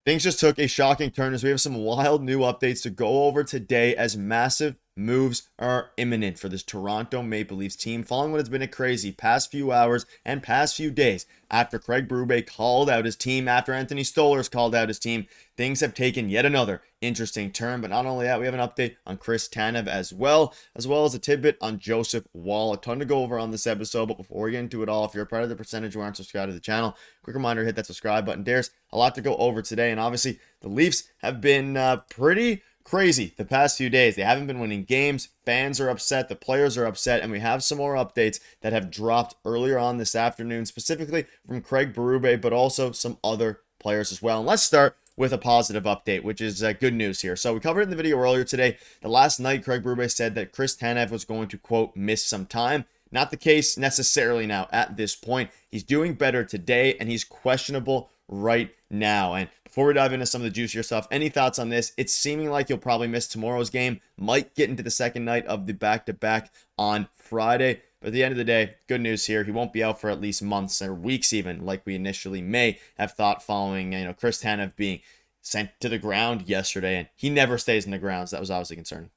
Things just took a shocking turn as we have some wild new updates to go over today as massive moves are imminent for this Toronto Maple Leafs team following what has been a crazy past few hours and past few days after Craig Berube called out his team, after Anthony Stolarz called out his team. Things have taken yet another interesting turn, but not only that, we have an update on Chris Tanev as well as a tidbit on Joseph Woll. A ton to go over on this episode, but before we get into it all, if you're a part of the percentage who aren't subscribed to the channel, quick reminder, hit that subscribe button. There's a lot to go over today, and obviously the Leafs have been pretty crazy the past few days. They haven't been winning games. Fans are upset. The players are upset. And we have some more updates that have dropped earlier on this afternoon, specifically from Craig Berube, but also some other players as well. And let's start with a positive update, which is good news here. So we covered in the video earlier today that last night Craig Berube said that Chris Tanev was going to, quote, miss some time. Not the case necessarily now at this point. He's doing better today, and he's questionable right now. And before we dive into some of the juicier stuff, any thoughts on this? It's seeming like he'll probably miss tomorrow's game, might get into the second night of the back-to-back on Friday. But at the end of the day, good news here. He won't be out for at least months or weeks even, like we initially may have thought following, Chris Tanev being sent to the ground yesterday. And he never stays in the ground, so that was obviously concerning.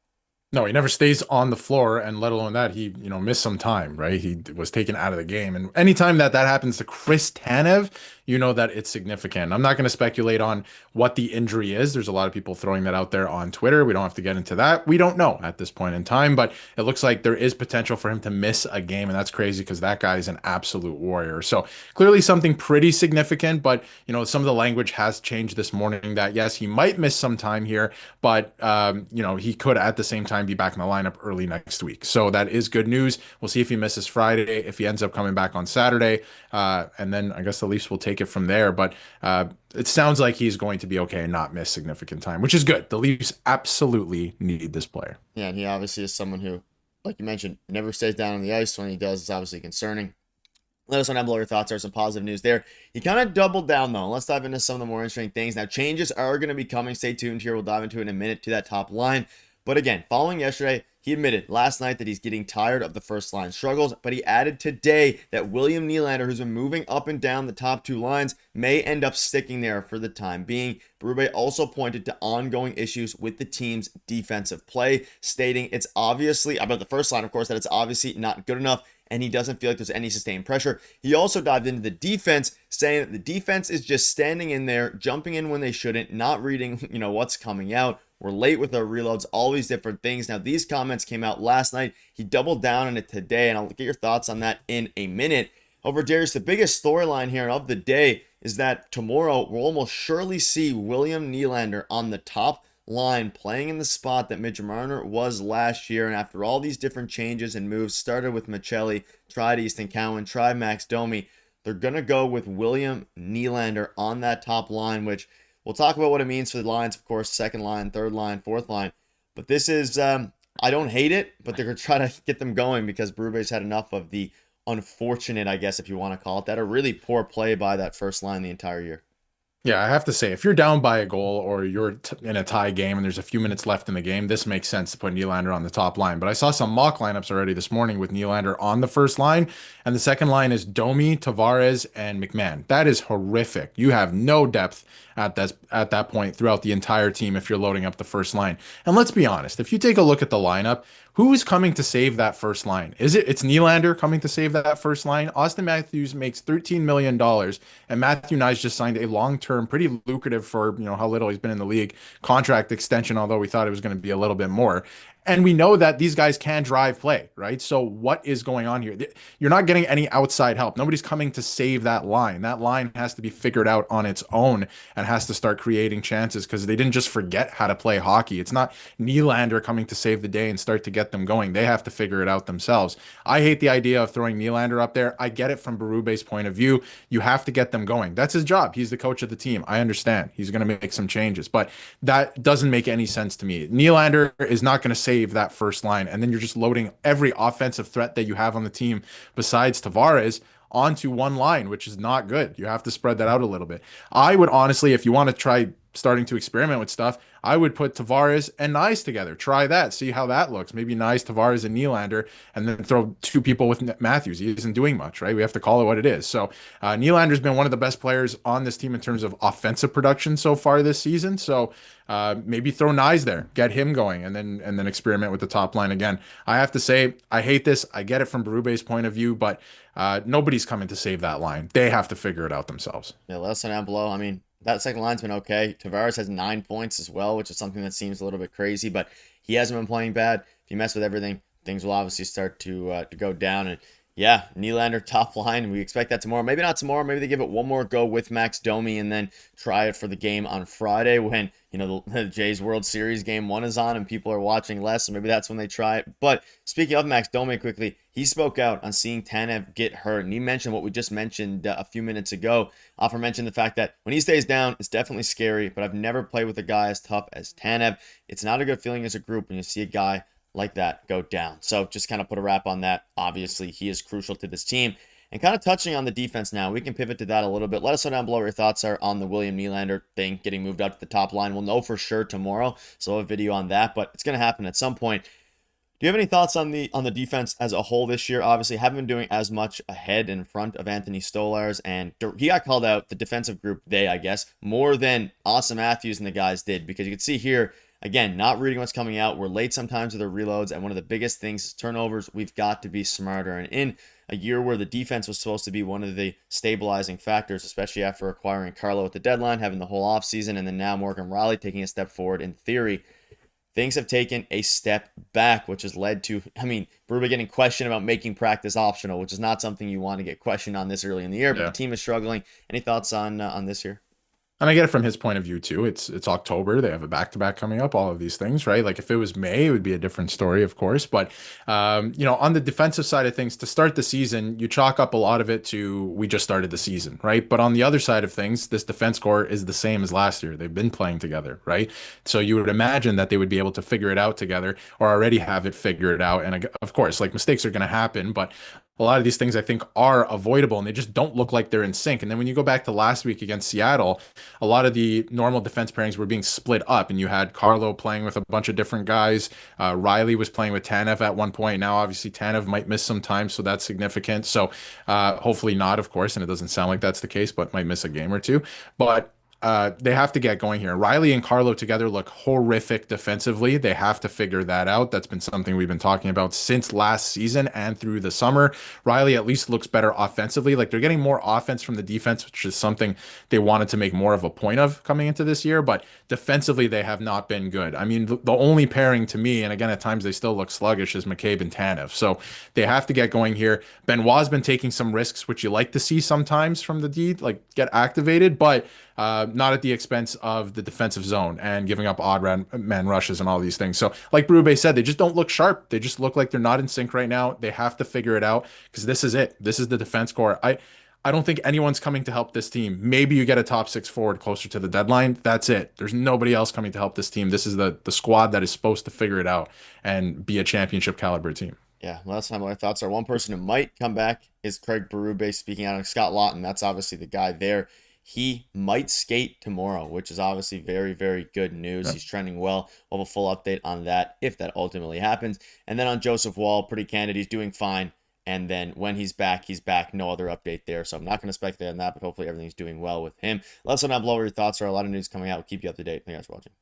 No, he never stays on the floor, and let alone that he, missed some time, right? He was taken out of the game. And anytime that happens to Chris Tanev, you know that it's significant. I'm not going to speculate on what the injury is. There's a lot of people throwing that out there on Twitter. We don't have to get into that. We don't know at this point in time, but it looks like there is potential for him to miss a game, and that's crazy because that guy is an absolute warrior. So clearly something pretty significant, but, some of the language has changed this morning that, yes, he might miss some time here, but, he could at the same time be back in the lineup early next week. So that is good news. We'll see if he misses Friday, if he ends up coming back on Saturday, and then I guess the Leafs will take it from there. But it sounds like he's going to be okay and not miss significant time, which is good. The Leafs absolutely need this player. Yeah, and he obviously is someone who, like you mentioned, never stays down on the ice. When he does, it's obviously concerning. Let us know down below your thoughts. There's some positive news there. He kind of doubled down, though. Let's dive into some of the more interesting things. Now, changes are going to be coming. Stay tuned here. We'll dive into it in a minute to that top line. But again, following yesterday, he admitted last night that he's getting tired of the first line struggles, but he added today that William Nylander, who's been moving up and down the top two lines, may end up sticking there for the time being. Berube also pointed to ongoing issues with the team's defensive play, stating it's obviously, about the first line, of course, that it's obviously not good enough, and he doesn't feel like there's any sustained pressure. He also dived into the defense, saying that the defense is just standing in there, jumping in when they shouldn't, not reading, what's coming out. We're late with our reloads, all these different things. Now, these comments came out last night. He doubled down on it today, and I'll get your thoughts on that in a minute. However, Darius, the biggest storyline here of the day is that tomorrow we'll almost surely see William Nylander on the top line playing in the spot that Mitch Marner was last year. And after all these different changes and moves, started with Maccelli, tried Easton Cowan, tried Max Domi, they're going to go with William Nylander on that top line, which we'll talk about what it means for the lines, of course, second line, third line, fourth line. But this is, I don't hate it, but they're going to try to get them going because Berube's had enough of the unfortunate, I guess, if you want to call it that, a really poor play by that first line the entire year. Yeah, I have to say, if you're down by a goal or you're in a tie game and there's a few minutes left in the game, this makes sense to put Nylander on the top line. But I saw some mock lineups already this morning with Nylander on the first line, and the second line is Domi, Tavares, and McMahon. That is horrific. You have no depth at that point throughout the entire team if you're loading up the first line. And let's be honest, if you take a look at the lineup, who is coming to save that first line? It's Nylander coming to save that first line? Auston Matthews makes $13 million, and Matthew Knies just signed a long-term, pretty lucrative for, how little he's been in the league, contract extension, although we thought it was going to be a little bit more. And we know that these guys can drive play, right? So what is going on here? You're not getting any outside help. Nobody's coming to save that line. That line has to be figured out on its own and has to start creating chances because they didn't just forget how to play hockey. It's not Nylander coming to save the day and start to get them going. They have to figure it out themselves. I hate the idea of throwing Nylander up there. I get it from Berube's point of view. You have to get them going. That's his job. He's the coach of the team. I understand. He's going to make some changes, but that doesn't make any sense to me. Nylander is not going to save that first line, and then you're just loading every offensive threat that you have on the team besides Tavares onto one line, which is not good. You have to spread that out a little bit. I would honestly, if you want to try starting to experiment with stuff, I would put Tavares and Nyes together. Try that. See how that looks. Maybe Nyes, Tavares, and Nylander, and then throw two people with Matthews. He isn't doing much, right? We have to call it what it is. So Nylander's been one of the best players on this team in terms of offensive production so far this season. So maybe throw Nyes there, get him going, and then experiment with the top line again. I have to say, I hate this. I get it from Berube's point of view, but nobody's coming to save that line. They have to figure it out themselves. Yeah, let us know down below. I mean, that second line's been okay. Tavares has 9 points as well, which is something that seems a little bit crazy, but he hasn't been playing bad. If you mess with everything, things will obviously start to go down. And yeah, Nylander top line. We expect that tomorrow. Maybe not tomorrow. Maybe they give it one more go with Max Domi and then try it for the game on Friday when, you know, the Jays World Series game 1 is on and people are watching less. So maybe that's when they try it. But speaking of Max Domi quickly, he spoke out on seeing Tanev get hurt. And he mentioned what we just mentioned a few minutes ago. Offer mentioned the fact that when he stays down, it's definitely scary. But I've never played with a guy as tough as Tanev. It's not a good feeling as a group when you see a guy like that go down. So just kind of put a wrap on that. Obviously, he is crucial to this team. And kind of touching on the defense now, we can pivot to that a little bit. Let us know down below what your thoughts are on the William Nylander thing getting moved up to the top line. We'll know for sure tomorrow, so I'll have a video on that, but it's going to happen at some point. Do you have any thoughts on the defense as a whole this year? Obviously, haven't been doing as much ahead in front of Anthony Stolarz, and he got called out, the defensive group, I guess, more than Auston Matthews and the guys did, because you can see here, again, not reading what's coming out. We're late sometimes with our reloads, and one of the biggest things is turnovers. We've got to be smarter. And in a year where the defense was supposed to be one of the stabilizing factors, especially after acquiring Carlo at the deadline, having the whole offseason, and then now Morgan Rielly taking a step forward in theory, things have taken a step back, which has led to, Berube getting questioned about making practice optional, which is not something you want to get questioned on this early in the year, but the team is struggling. Any thoughts on this year? And I get it from his point of view too. It's October. They have a back-to-back coming up, all of these things, right? Like if it was May, it would be a different story, of course. But on the defensive side of things, to start the season, you chalk up a lot of it to we just started the season, right? But on the other side of things, this defense core is the same as last year. They've been playing together, right? So you would imagine that they would be able to figure it out together or already have it figured out. And of course, like mistakes are going to happen, but a lot of these things I think are avoidable and they just don't look like they're in sync. And then when you go back to last week against Seattle, a lot of the normal defense pairings were being split up and you had Carlo playing with a bunch of different guys. Rielly was playing with Tanev at one point. Now, obviously, Tanev might miss some time, so that's significant. So hopefully not, of course, and it doesn't sound like that's the case, but might miss a game or two. But they have to get going here. Rielly and Carlo together look horrific defensively. They have to figure that out. That's been something we've been talking about since last season and through the summer. Rielly at least looks better offensively. Like they're getting more offense from the defense, which is something they wanted to make more of a point of coming into this year. But defensively, they have not been good. I mean, the only pairing to me, and again, at times they still look sluggish, is McCabe and Tanev. So they have to get going here. Benoit's been taking some risks, which you like to see sometimes from the D, like get activated, but not at the expense of the defensive zone and giving up odd man rushes and all these things. So, like Berube said, they just don't look sharp. They just look like they're not in sync right now. They have to figure it out because this is it. This is the defense core. I don't think anyone's coming to help this team. Maybe you get a top 6 forward closer to the deadline. That's it. There's nobody else coming to help this team. This is the squad that is supposed to figure it out and be a championship caliber team. Yeah, last time my thoughts are one person who might come back is Craig Berube speaking out of Scott Laughton. That's obviously the guy there. He might skate tomorrow, which is obviously very, very good news. Yeah. He's trending well. We'll have a full update on that if that ultimately happens. And then on Joseph Woll, pretty candid. He's doing fine. And then when he's back, he's back. No other update there. So I'm not going to speculate on that, but hopefully everything's doing well with him. Let us know down below what your thoughts are. A lot of news coming out. We'll keep you up to date. Thank you guys for watching.